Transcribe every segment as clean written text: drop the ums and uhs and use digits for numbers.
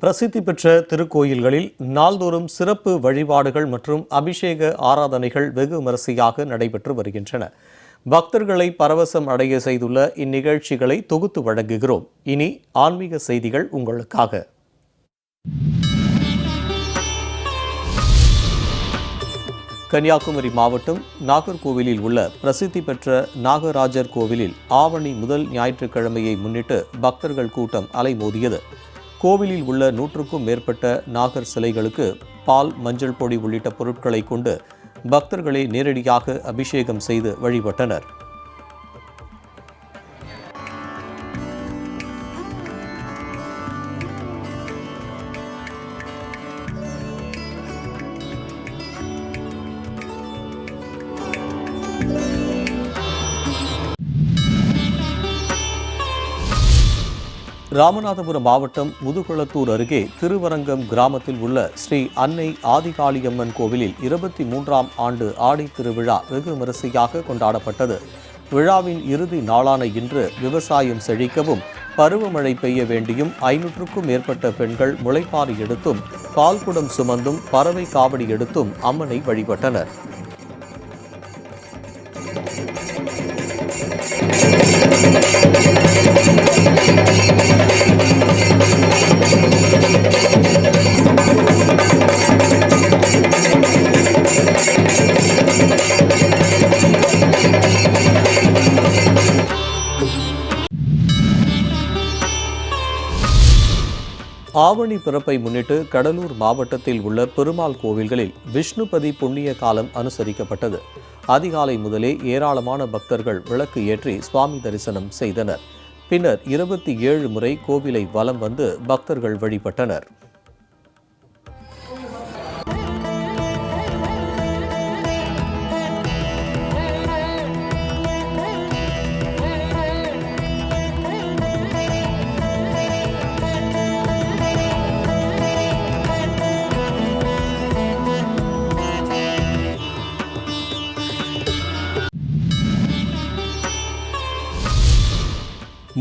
பிரசித்தி பெற்ற திருக்கோயில்களில் நாள்தோறும் சிறப்பு வழிபாடுகள் மற்றும் அபிஷேக ஆராதனைகள் வெகு விமரிசையாக நடைபெற்று வருகின்றன. பக்தர்களை பரவசம் அடைய செய்துள்ள இந்நிகழ்ச்சிகளை தொகுத்து வழங்குகிறோம். இனி ஆன்மீக செய்திகள் உங்களுக்காக. கன்னியாகுமரி மாவட்டம் நாகர்கோவிலில் உள்ள பிரசித்தி பெற்ற நாகராஜர் கோவிலில் ஆவணி முதல் ஞாயிற்றுக்கிழமையை முன்னிட்டு பக்தர்கள் கூட்டம் அலைமோதியது. கோவிலில் உள்ள 100க்கும் மேற்பட்ட நாகர் சிலைகளுக்கு பால், மஞ்சள் பொடி உள்ளிட்ட பொருட்களை கொண்டு பக்தர்களே நேரடியாக அபிஷேகம் செய்து வழிபட்டனர். ராமநாதபுரம் மாவட்டம் முதுகுளத்தூர் அருகே திருவரங்கம் கிராமத்தில் உள்ள ஸ்ரீ அன்னை ஆதிகாளியம்மன் கோவிலில் 23ஆம் ஆண்டு ஆடி திருவிழா வெகு விமரிசையாக கொண்டாடப்பட்டது. விழாவின் இறுதி நாளான இன்று விவசாயம் செழிக்கவும் பருவமழை பெய்ய வேண்டியும் 500க்கும் மேற்பட்ட பெண்கள் முளைப்பாரி எடுத்தும் பால்குடம் சுமந்தும் பறவை காவடி எடுத்தும் அம்மனை வழிபட்டனர். ஆவணி பிறப்பை முன்னிட்டு கடலூர் மாவட்டத்தில் உள்ள பெருமாள் கோவில்களில் விஷ்ணுபதி புண்ணிய காலம் அனுசரிக்கப்பட்டது. அதிகாலை முதலே ஏராளமான பக்தர்கள் விளக்கு ஏற்றி சுவாமி தரிசனம் செய்தனர். பின்னர் 27 முறை கோவிலை வலம் வந்து பக்தர்கள் வழிபட்டனர்.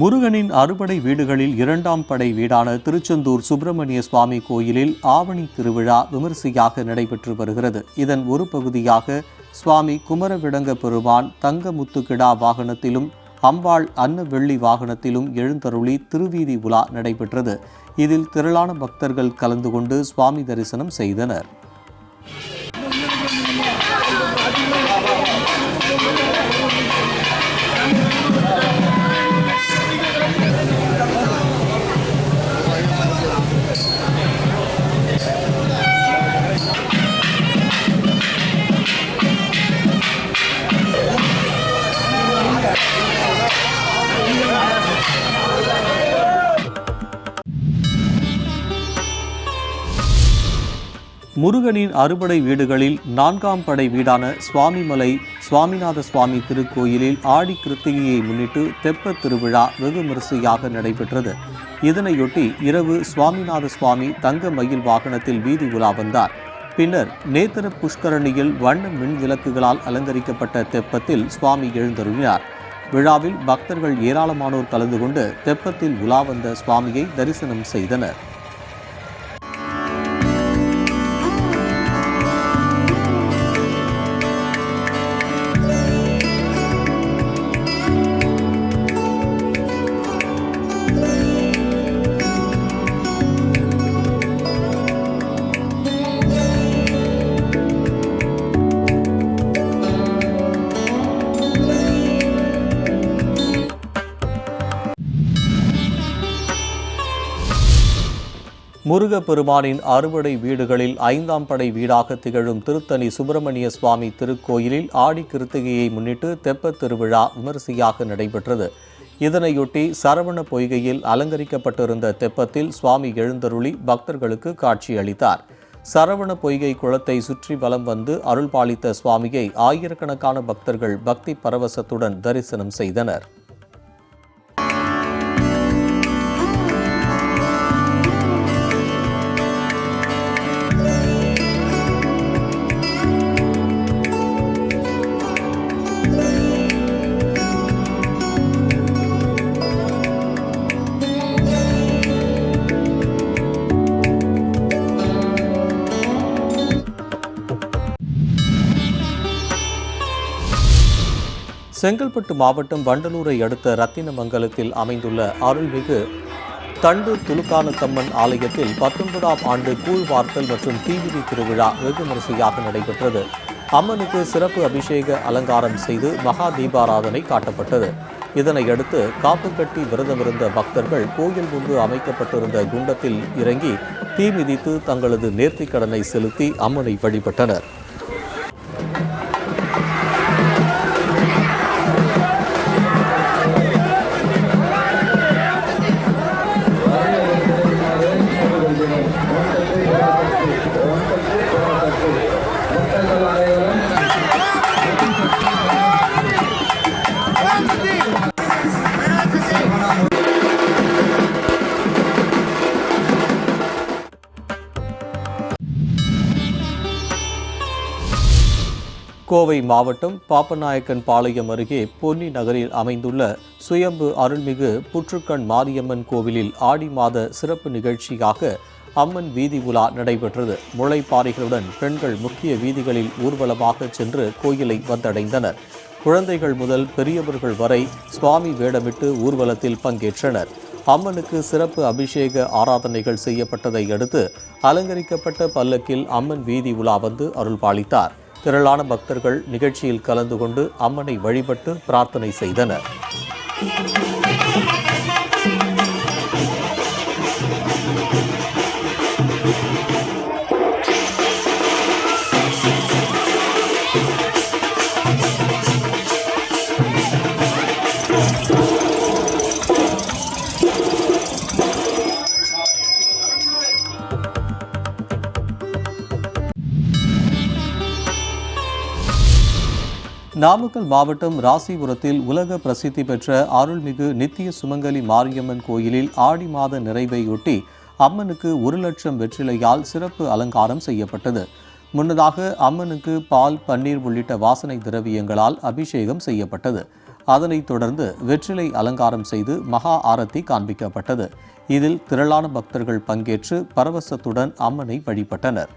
முருகனின் அறுபடை வீடுகளில் 2ஆம் படை வீடான திருச்செந்தூர் சுப்பிரமணிய சுவாமி கோயிலில் ஆவணி திருவிழா விமரிசையாக நடைபெற்று வருகிறது. இதன் ஒரு பகுதியாக சுவாமி குமரவிடங்க பெருமான் தங்க முத்துக்கிடா வாகனத்திலும் அம்பாள் அன்ன வெள்ளி வாகனத்திலும் எழுந்தருளி திருவீதி உலா நடைபெற்றது. இதில் திரளான பக்தர்கள் கலந்து கொண்டு சுவாமி தரிசனம் செய்தனர். முருகனின் அறுபடை வீடுகளில் 4ஆம் படை வீடான சுவாமிமலை சுவாமிநாத சுவாமி திருக்கோயிலில் ஆடி கிருத்திகையை முன்னிட்டு தெப்பத் திருவிழா வெகு விமரிசையாக நடைபெற்றது. இதனையொட்டி இரவு சுவாமிநாத சுவாமி தங்க மயில் வாகனத்தில் வீதி உலா வந்தார். பின்னர் நேத்திர புஷ்கரணியில் வண்ண மின் விளக்குகளால் அலங்கரிக்கப்பட்ட தெப்பத்தில் சுவாமி எழுந்தருளினார். விழாவில் பக்தர்கள் ஏராளமானோர் கலந்து கொண்டு தெப்பத்தில் உலா வந்த சுவாமியை தரிசனம் செய்தனர். முருகப்பெருமானின் அறுபடை வீடுகளில் 5ஆம் படை வீடாக திகழும் திருத்தணி சுப்பிரமணிய சுவாமி திருக்கோயிலில் ஆடி கிருத்திகையை முன்னிட்டு தெப்பத் திருவிழா விமரிசையாக நடைபெற்றது. இதனையொட்டி சரவண பொய்கையில் அலங்கரிக்கப்பட்டிருந்த தெப்பத்தில் சுவாமி எழுந்தருளி பக்தர்களுக்கு காட்சியளித்தார். சரவண பொய்கை குளத்தை சுற்றி வலம் வந்து அருள்பாலித்த சுவாமியை ஆயிரக்கணக்கான பக்தர்கள் பக்தி பரவசத்துடன் தரிசனம் செய்தனர். செங்கல்பட்டு மாவட்டம் வண்டலூரை அடுத்த ரத்தினமங்கலத்தில் அமைந்துள்ள அருள்மிகு தண்டு துலுக்கானத்தம்மன் ஆலயத்தில் 19ஆம் ஆண்டு கூழ்வார்த்தல் மற்றும் தீமிதி திருவிழா வெகு விமரிசையாக நடைபெற்றது. அம்மனுக்கு சிறப்பு அபிஷேக அலங்காரம் செய்து மகா தீபாராதனை காட்டப்பட்டது. இதனையடுத்து காப்பு கட்டி விரதமிருந்த பக்தர்கள் கோயில் முன்பு அமைக்கப்பட்டிருந்த குண்டத்தில் இறங்கி தீ மிதித்து தங்களது நேர்த்திக் கடனை செலுத்தி அம்மனை வழிபட்டனர். கோவை மாவட்டம் பாப்பநாயக்கன் பாளையம் அருகே பொன்னி நகரில் அமைந்துள்ள சுயம்பு அருள்மிகு புற்றுக்கண் மாரியம்மன் கோவிலில் ஆடி மாத சிறப்பு நிகழ்ச்சியாக அம்மன் வீதி உலா நடைபெற்றது. முளைப்பாறைகளுடன் பெண்கள் முக்கிய வீதிகளில் ஊர்வலமாக சென்று கோயிலை வந்தடைந்தனர். குழந்தைகள் முதல் பெரியவர்கள் வரை சுவாமி வேடமிட்டு ஊர்வலத்தில் பங்கேற்றனர். அம்மனுக்கு சிறப்பு அபிஷேக ஆராதனைகள் செய்யப்பட்டதை அடுத்து அலங்கரிக்கப்பட்ட பல்லக்கில் அம்மன் வீதி உலா வந்து அருள்பாலித்தார். திரளான பக்தர்கள் நிகழ்ச்சியில் கலந்து கொண்டு அம்மனை வழிபட்டு பிரார்த்தனை செய்தனர். நாமக்கல் மாவட்டம் ராசிபுரத்தில் உலக பிரசித்தி பெற்ற அருள்மிகு நித்திய சுமங்கலி மாரியம்மன் கோயிலில் ஆடி மாத நிறைவையொட்டி அம்மனுக்கு 1 லட்சம் வெற்றிலையால் சிறப்பு அலங்காரம் செய்யப்பட்டது. முன்னதாக அம்மனுக்கு பால், பன்னீர் உள்ளிட்ட வாசனை திரவியங்களால் அபிஷேகம் செய்யப்பட்டது. அதனைத் தொடர்ந்து வெற்றிலை அலங்காரம் செய்து மகா ஆரத்தி காண்பிக்கப்பட்டது. இதில் திரளான பக்தர்கள் பங்கேற்று பரவசத்துடன் அம்மனை வழிபட்டனர்.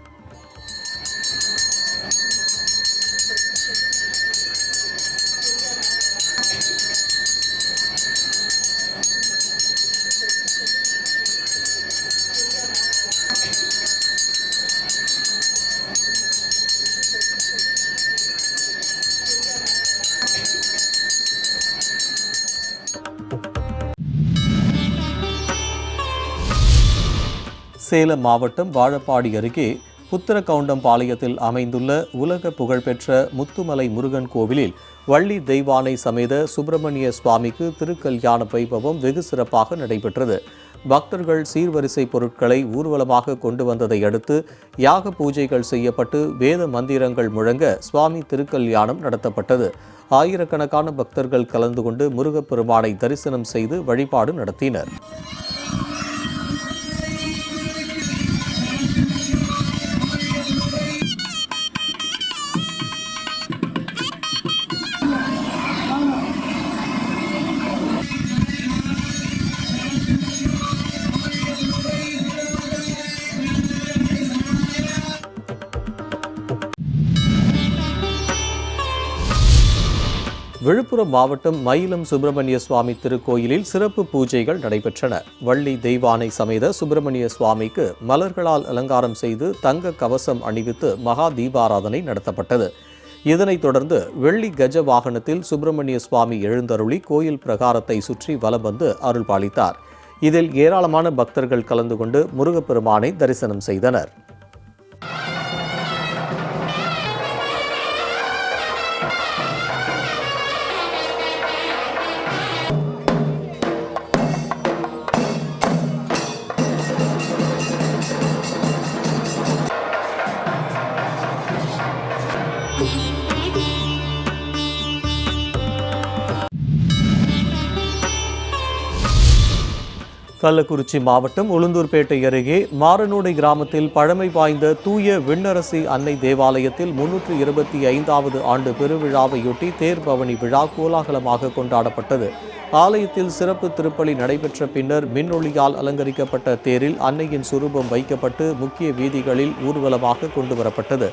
சேலம் மாவட்டம் வாழப்பாடி அருகே புத்திரகவுண்டம்பாளையத்தில் அமைந்துள்ள உலக புகழ்பெற்ற முத்துமலை முருகன் கோவிலில் வள்ளி தெய்வானை சமேத சுப்பிரமணிய சுவாமிக்கு திருக்கல்யாண வைபவம் வெகு சிறப்பாக நடைபெற்றது. பக்தர்கள் சீர்வரிசை பொருட்களை ஊர்வலமாக கொண்டு வந்ததை அடுத்து யாக பூஜைகள் செய்யப்பட்டு வேத மந்திரங்கள் முழங்க சுவாமி திருக்கல்யாணம் நடத்தப்பட்டது. ஆயிரக்கணக்கான பக்தர்கள் கலந்து கொண்டு முருகப்பெருமானை தரிசனம் செய்து வழிபாடு நடத்தினர். விழுப்புரம் மாவட்டம் மயிலம் சுப்பிரமணிய சுவாமி திருக்கோயிலில் சிறப்பு பூஜைகள் நடைபெற்றன. வள்ளி தெய்வானை சமேத சுப்பிரமணிய சுவாமிக்கு மலர்களால் அலங்காரம் செய்து தங்க கவசம் அணிவித்து மகா தீபாராதனை நடத்தப்பட்டது. இதனைத் தொடர்ந்து வெள்ளி கஜ வாகனத்தில் சுப்பிரமணிய சுவாமி எழுந்தருளி கோயில் பிரகாரத்தை சுற்றி வலம் வந்து அருள்பாலித்தார். இதில் ஏராளமான பக்தர்கள் கலந்து கொண்டு முருகப்பெருமானை தரிசனம் செய்தனர். கள்ளக்குறிச்சி மாவட்டம் உளுந்தூர்பேட்டை அருகே மாரனோடை கிராமத்தில் பழமை வாய்ந்த தூய விண்ணரசி அன்னை தேவாலயத்தில் 325வது ஆண்டு பெருவிழாவையொட்டி தேர்பவனி விழா கோலாகலமாக கொண்டாடப்பட்டது. ஆலயத்தில் சிறப்பு திருப்பலி நடைபெற்ற பின்னர் மின்னொளியால் அலங்கரிக்கப்பட்ட தேரில் அன்னையின் சுரூபம் வைக்கப்பட்டு முக்கிய வீதிகளில் ஊர்வலமாக கொண்டுவரப்பட்டது.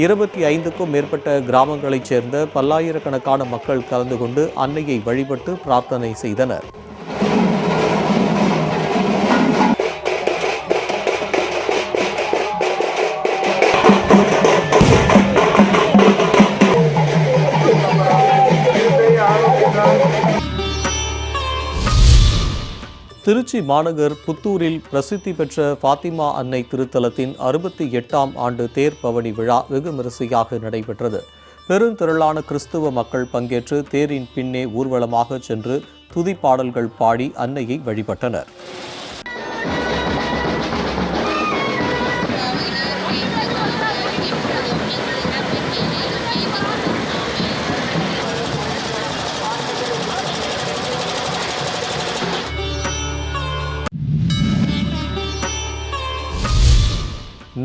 25க்கும் மேற்பட்ட கிராமங்களைச் சேர்ந்த பல்லாயிரக்கணக்கான மக்கள் கலந்து கொண்டு அன்னையை வழிபட்டு பிரார்த்தனை செய்தனர். திருச்சி மாநகர் புத்தூரில் பிரசித்தி பெற்ற ஃபாத்திமா அன்னை திருத்தலத்தின் 68ஆம் ஆண்டு தேர் பவனி விழா வெகு விமரிசையாக நடைபெற்றது. பெருந்திரளான கிறிஸ்துவ மக்கள் பங்கேற்று தேரின் பின்னே ஊர்வலமாக சென்று துதிப்பாடல்கள் பாடி அன்னையை வழிபட்டனர்.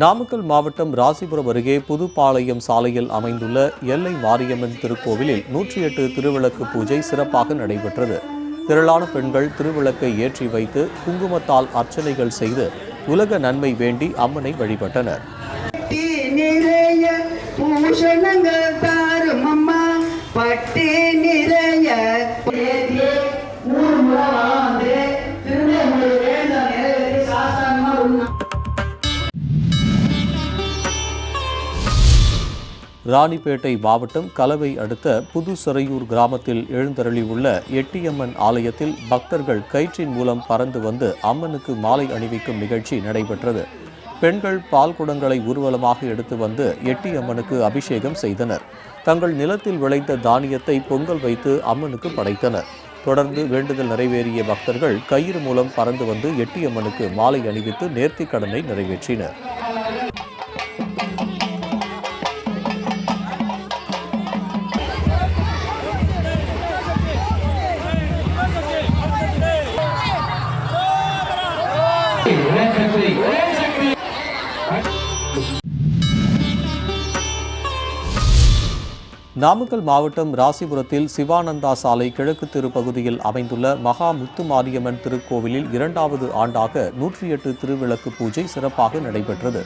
நாமக்கல் மாவட்டம் ராசிபுரம் அருகே புதுப்பாளையம் சாலையில் அமைந்துள்ள எல்லை மாரியம்மன் திருக்கோவிலில் 108 திருவிளக்கு பூஜை சிறப்பாக நடைபெற்றது. திரளான பெண்கள் திருவிளக்கை ஏற்றி வைத்து குங்குமத்தால் அர்ச்சனைகள் செய்து உலக நன்மை வேண்டி அம்மனை வழிபட்டனர். ராணிப்பேட்டை மாவட்டம் கலவை அடுத்த புதுசரையூர் கிராமத்தில் எழுந்தருளியுள்ள எட்டியம்மன் ஆலயத்தில் பக்தர்கள் கயிற்றின் மூலம் பறந்து வந்து அம்மனுக்கு மாலை அணிவிக்கும் நிகழ்ச்சி நடைபெற்றது. பெண்கள் பால் குடங்களை ஊர்வலமாக எடுத்து வந்து எட்டியம்மனுக்கு அபிஷேகம் செய்தனர். தங்கள் நிலத்தில் விளைந்த தானியத்தை பொங்கல் வைத்து அம்மனுக்கு படைத்தனர். தொடர்ந்து வேண்டுதல் நிறைவேறிய பக்தர்கள் கயிறு மூலம் பறந்து வந்து எட்டியம்மனுக்கு மாலை அணிவித்து நேர்த்திக் கடனை நிறைவேற்றினர். நாமக்கல் மாவட்டம் ராசிபுரத்தில் சிவானந்தா சாலை கிழக்கு தெரு பகுதியில் அமைந்துள்ள மகா முத்து மாரியம்மன் திருக்கோவிலில் 2வது ஆண்டாக 108 திருவிளக்கு பூஜை சிறப்பாக நடைபெற்றது.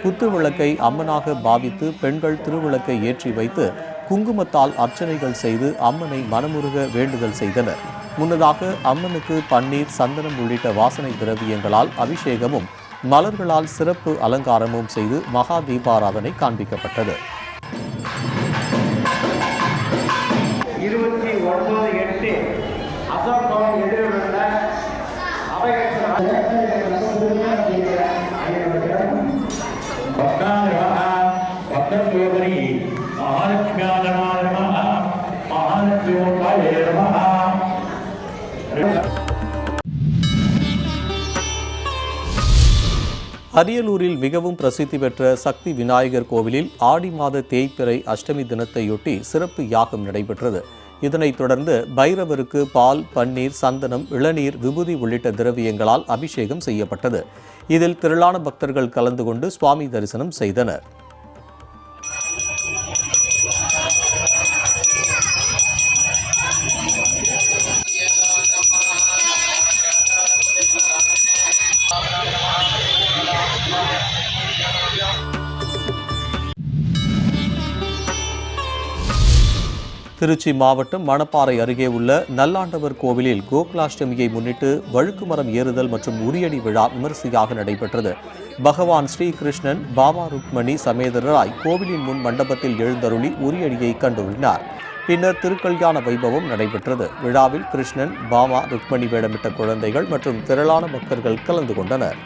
குத்து விளக்கை அம்மனாக பாவித்து பெண்கள் திருவிளக்கை ஏற்றி வைத்து குங்குமத்தால் அர்ச்சனைகள் செய்து அம்மனை மனமுருக வேண்டுதல் செய்தனர். முன்னதாக அம்மனுக்கு பன்னீர், சந்தனம் உள்ளிட்ட வாசனை திரவியங்களால் அபிஷேகமும் மலர்களால் சிறப்பு அலங்காரமும் செய்து மகா தீபாராதனை காண்பிக்கப்பட்டது. 29/8 அசோக் பவன் எதிரிலுள்ள அரியலூரில் மிகவும் பிரசித்தி பெற்ற சக்தி விநாயகர் கோவிலில் ஆடி மாத தேய்பிறை அஷ்டமி தினத்தையொட்டி சிறப்பு யாகம் நடைபெற்றது. இதனைத் தொடர்ந்து பைரவருக்கு பால், பன்னீர், சந்தனம், இளநீர், விபூதி உள்ளிட்ட திரவியங்களால் அபிஷேகம் செய்யப்பட்டது. இதில் திரளான பக்தர்கள் கலந்து கொண்டு சுவாமி தரிசனம் செய்தனர். திருச்சி மாவட்டம் மணப்பாறை அருகே உள்ள நல்லாண்டவர் கோவிலில் கோகுலாஷ்டமியை முன்னிட்டு வழுக்கு மரம் ஏறுதல் மற்றும் உரியடி விழா விமரிசையாக நடைபெற்றது. பகவான் ஸ்ரீகிருஷ்ணன் பாமா ருக்மணி சமேதராய் கோவிலின் முன் மண்டபத்தில் எழுந்தருளி உரியடியை கண்டுள்ளார். பின்னர் திருக்கல்யாண வைபவம் நடைபெற்றது. விழாவில் கிருஷ்ணன், பாமா ருக்மணி வேடமிட்ட குழந்தைகள் மற்றும் திரளான பக்தர்கள் கலந்து கொண்டனர்.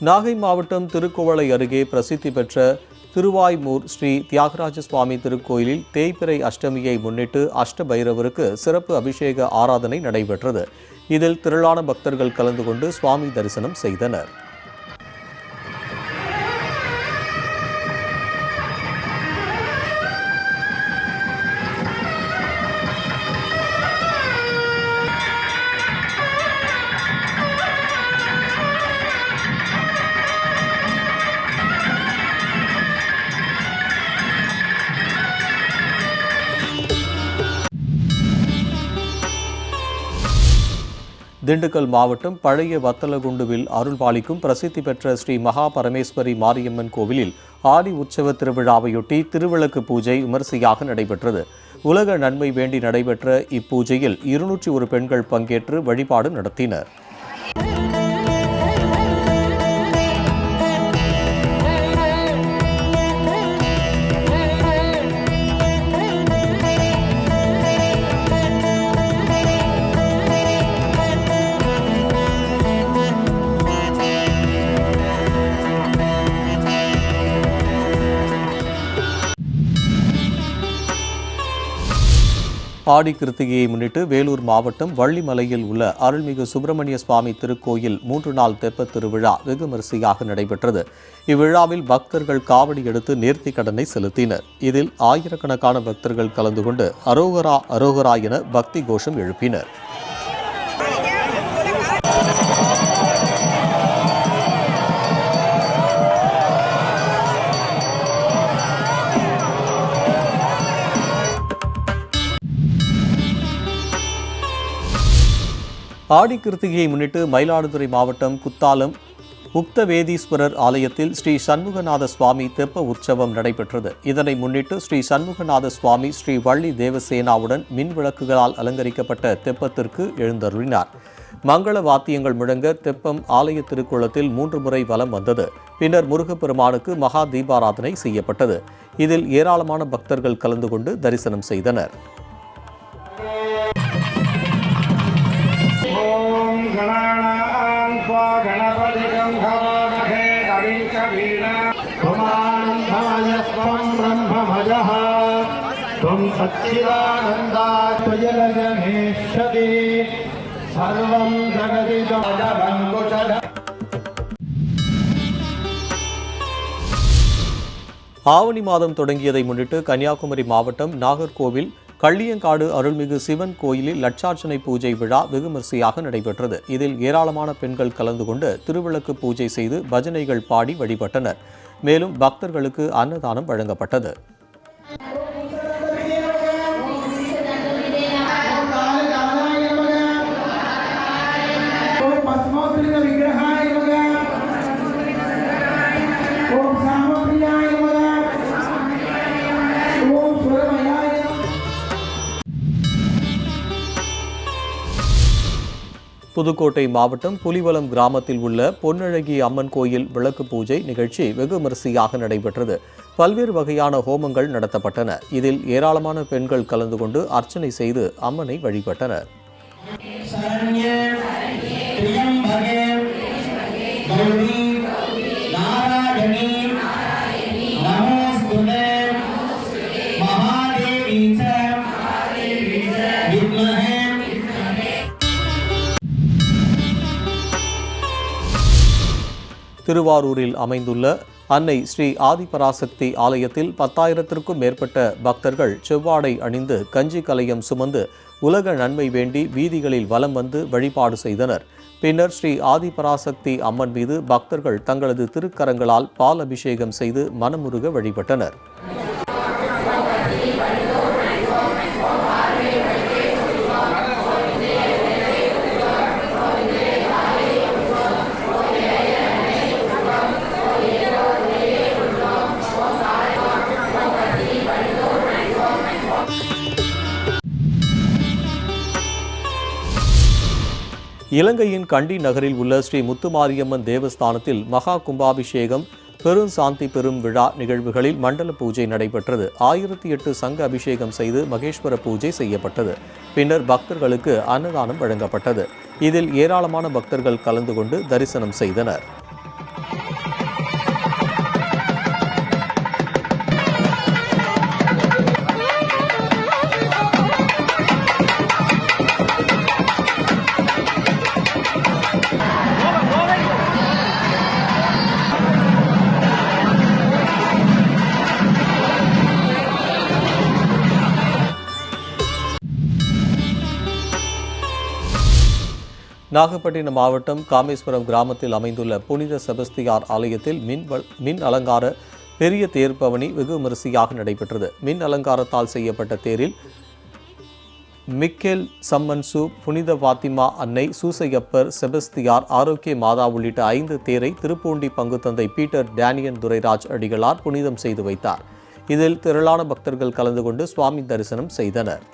நாகை மாவட்டம் திருக்குவளை அருகே பிரசித்தி பெற்ற திருவாய்மூர் ஸ்ரீ தியாகராஜ சுவாமி திருக்கோயிலில் தேய்பிறை அஷ்டமியை முன்னிட்டு அஷ்டபைரவருக்கு சிறப்பு அபிஷேக ஆராதனை நடைபெற்றது. இதில் திரளான பக்தர்கள் கலந்து கொண்டு சுவாமி தரிசனம் செய்தனர். திண்டுக்கல் மாவட்டம் பழைய வத்தலகுண்டுவில் அருள்பாலிக்கும் பிரசித்தி பெற்ற ஸ்ரீ மகா பரமேஸ்வரி மாரியம்மன் கோவிலில் ஆடி உற்சவ திருவிழாவையொட்டி திருவிளக்கு பூஜை விமரிசையாக நடைபெற்றது. உலக நன்மை வேண்டி நடைபெற்ற இப்பூஜையில் 201 பெண்கள் பங்கேற்று வழிபாடு நடத்தினர். ஆடி கிருத்திகையை முன்னிட்டு வேலூர் மாவட்டம் வள்ளிமலையில் உள்ள அருள்மிகு சுப்பிரமணிய சுவாமி திருக்கோயில் 3 நாள் தெப்பத் திருவிழா வெகு விமரிசையாக நடைபெற்றது. இவ்விழாவில் பக்தர்கள் காவடி எடுத்து நேர்த்திக் கடனை செலுத்தினர். இதில் ஆயிரக்கணக்கான பக்தர்கள் கலந்து கொண்டு அரோகரா அரோகரா என பக்தி கோஷம் எழுப்பினர். ஆடி கிருத்திகையை முன்னிட்டு மயிலாடுதுறை மாவட்டம் குத்தாலம் முக்தவேதீஸ்வரர் ஆலயத்தில் ஸ்ரீ சண்முகநாத சுவாமி தெப்ப உற்சவம் நடைபெற்றது. இதனை முன்னிட்டு ஸ்ரீ சண்முகநாத சுவாமி ஸ்ரீ வள்ளி தேவசேனாவுடன் மின் விளக்குகளால் அலங்கரிக்கப்பட்ட தெப்பத்திற்கு எழுந்தருளினார். மங்கள வாத்தியங்கள் முழங்க தெப்பம் ஆலய திருக்குளத்தில் 3 முறை வலம் வந்தது. பின்னர் முருகப்பெருமானுக்கு மகா தீபாராதனை செய்யப்பட்டது. இதில் ஏராளமான பக்தர்கள் கலந்து கொண்டு தரிசனம் செய்தனர். ஆவணி மாதம் தொடங்கியதை முன்னிட்டு கன்னியாகுமரி மாவட்டம் நாகர்கோவில் கள்ளியங்காடு அருள்மிகு சிவன் கோயிலில் லட்சார்ச்சனை பூஜை விழா வெகுவிமரிசையாக நடைபெற்றது. இதில் ஏராளமான பெண்கள் கலந்து கொண்டு திருவிளக்கு பூஜை செய்து பஜனைகள் பாடி வழிபட்டனர். மேலும் பக்தர்களுக்கு அன்னதானம் வழங்கப்பட்டது. புதுக்கோட்டை மாவட்டம் புலிவலம் கிராமத்தில் உள்ள பொன்னழகி அம்மன் கோயில் விளக்கு பூஜை நிகழ்ச்சி வெகு விமரிசையாக நடைபெற்றது. பல்வேறு வகையான ஹோமங்கள் நடத்தப்பட்டன. இதில் ஏராளமான பெண்கள் கலந்து கொண்டு அர்ச்சனை செய்து அம்மனை வழிபட்டனர். திருவாரூரில் அமைந்துள்ள அன்னை ஸ்ரீ ஆதிபராசக்தி ஆலயத்தில் 10,000த்திற்கும் மேற்பட்ட பக்தர்கள் செவ்வாடை அணிந்து கஞ்சி கலயம் சுமந்து உலக நன்மை வேண்டி வீதிகளில் வலம் வந்து வழிபாடு செய்தனர். பின்னர் ஸ்ரீ ஆதிபராசக்தி அம்மன் மீது பக்தர்கள் தங்களது திருக்கரங்களால் பால் அபிஷேகம் செய்து மனமுருக வழிபட்டனர். இலங்கையின் கண்டி நகரில் உள்ள ஸ்ரீ முத்துமாரியம்மன் தேவஸ்தானத்தில் மகா கும்பாபிஷேகம் பெருஞ்சாந்தி பெரும் விழா நிகழ்வுகளில் மண்டல பூஜை நடைபெற்றது. 1008 சங்க அபிஷேகம் செய்து மகேஸ்வர பூஜை செய்யப்பட்டது. பின்னர் பக்தர்களுக்கு அன்னதானம் வழங்கப்பட்டது. இதில் ஏராளமான பக்தர்கள் கலந்து கொண்டு தரிசனம் செய்தனர். நாகப்பட்டினம் மாவட்டம் காமேஸ்வரம் கிராமத்தில் அமைந்துள்ள புனித செபஸ்தியார் ஆலயத்தில் மின் அலங்கார பெரிய தேர் பவனி வெகு விமரிசையாக நடைபெற்றது. மின் அலங்காரத்தால் செய்யப்பட்ட தேரில் மிக்கேல் சம்மன்சு, புனித பாத்திமா அன்னை, சூசையப்பர், செபஸ்தியார், ஆரோக்கிய மாதா உள்ளிட்ட 5 தேரை திருப்பூண்டி பங்குத்தந்தை பீட்டர் டேனியன் துரைராஜ் அடிகளார் புனிதம் செய்து வைத்தார். இதில் திரளான பக்தர்கள் கலந்து கொண்டு சுவாமி தரிசனம் செய்தனர்.